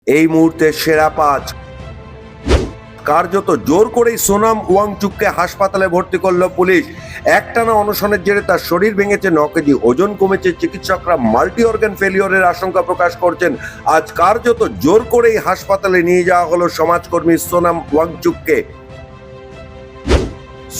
এই মুহূর্তে সেরা পাঁচ। কার্যত জোর করেই সোনাম ওয়াংচুককে হাসপাতালে ভর্তি করল পুলিশ। একটানা অনশনের জেরে তার শরীর ভেঙেছে, 9 কেজি ওজন কমেছে। চিকিৎসকরা মাল্টি অর্গান ফেলিওরের আশঙ্কা প্রকাশ করছেন। আজ কার্যত জোর করেই হাসপাতালে নিয়ে যাওয়া হলো সমাজকর্মী সোনাম ওয়াংচুককে।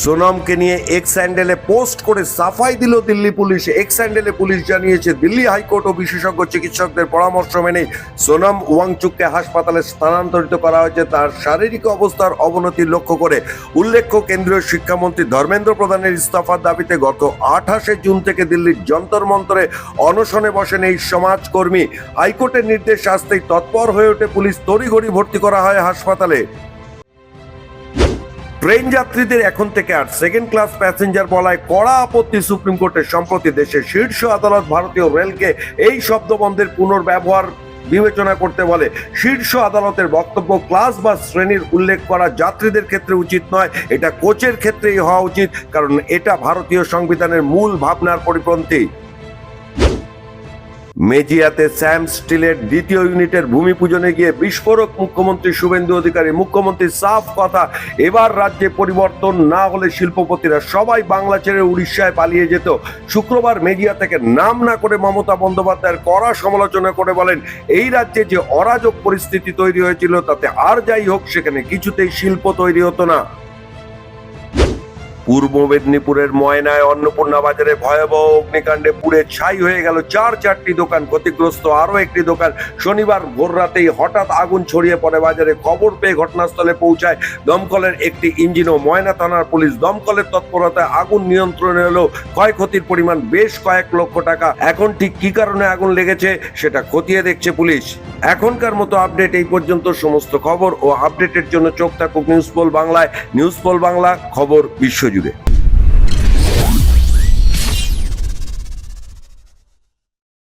সোনামকে নিয়ে এক্স হ্যান্ডেলে পোস্ট করে সাফাই দিল দিল্লি পুলিশ। এক্স হ্যান্ডেলে পুলিশ জানিয়েছে, দিল্লি হাইকোর্ট ও বিশেষজ্ঞ চিকিৎসকদের পরামর্শ মেনে সোনাম ওয়াংচুককে হাসপাতালে স্থানান্তরিত করা হয়েছে তার শারীরিক অবস্থার অবনতি লক্ষ্য করে। উল্লেখ্য, কেন্দ্রীয় শিক্ষামন্ত্রী ধর্মেন্দ্র প্রধানের ইস্তফার দাবিতে গত 28 জুন থেকে দিল্লির যন্তর মন্তরে অনশনে বসেন এই সমাজকর্মী। হাইকোর্টের নির্দেশ আসতেই তৎপর হয়ে ওঠে পুলিশ, তড়িঘড়ি ভর্তি করা হয় হাসপাতালে। ট্রেন যাত্রীদের এখন থেকে আর সেকেন্ড ক্লাস প্যাসেঞ্জার বলায় কড়া আপত্তি সুপ্রিম কোর্টের। সম্প্রতি দেশের শীর্ষ আদালত ভারতীয় রেলকে এই শব্দবন্ধের পুনর্ব্যবহার বিবেচনা করতে বলে। শীর্ষ আদালতের বক্তব্য, ক্লাস বা শ্রেণীর উল্লেখ করা যাত্রীদের ক্ষেত্রে উচিত নয়, এটা কোচের ক্ষেত্রেই হওয়া উচিত, কারণ এটা ভারতীয় সংবিধানের মূল ভাবনার পরিপন্থী। মেজিয়াতে স্যাম স্টিলের দ্বিতীয় ইউনিটের ভূমি পূজনে গিয়ে বিস্ফোরক মুখ্যমন্ত্রী শুভেন্দু অধিকারী। মুখ্যমন্ত্রীর সাফ কথা, এবার রাজ্যে পরিবর্তন না হলে শিল্পপতিরা সবাই বাংলা ছেড়ে উড়িষ্যায় পালিয়ে যেত। শুক্রবার মেজিয়া থেকে নাম না করে মমতা বন্দ্যোপাধ্যায়ের কড়া সমালোচনা করে বলেন, এই রাজ্যে যে অরাজক পরিস্থিতি তৈরি হয়েছিল তাতে আর যাই হোক সেখানে কিছুতেই শিল্প তৈরি হতো না। পূর্ব মেদিনীপুরের ময়নায় অন্নপূর্ণা বাজারে ভয়াবহ অগ্নিকাণ্ডে পুড়ে ছাই হয়ে গেল 4টি দোকান, ক্ষতিগ্রস্ত আরো একটি দোকান। শনিবার ভোর রাতেই হঠাৎ আগুন ছড়িয়ে পড়ে বাজারে। খবর পেয়ে ঘটনাস্থলে পৌঁছায় দমকলের একটি ইঞ্জিন ও ময়না থানার পুলিশ। দমকলের তৎপরতায় আগুন নিয়ন্ত্রণে এলো। ক্ষয়ক্ষতির পরিমাণ বেশ কয়েক লক্ষ টাকা। এখন ঠিক কি কারণে আগুন লেগেছে সেটা খতিয়ে দেখছে পুলিশ। এখনকার মতো আপডেট এই পর্যন্ত। সমস্ত খবর ও আপডেটের জন্য চোখ থাকুক নিউজ পোল বাংলায়। নিউজ পোল বাংলা, খবর বিশ্বজুড়ে।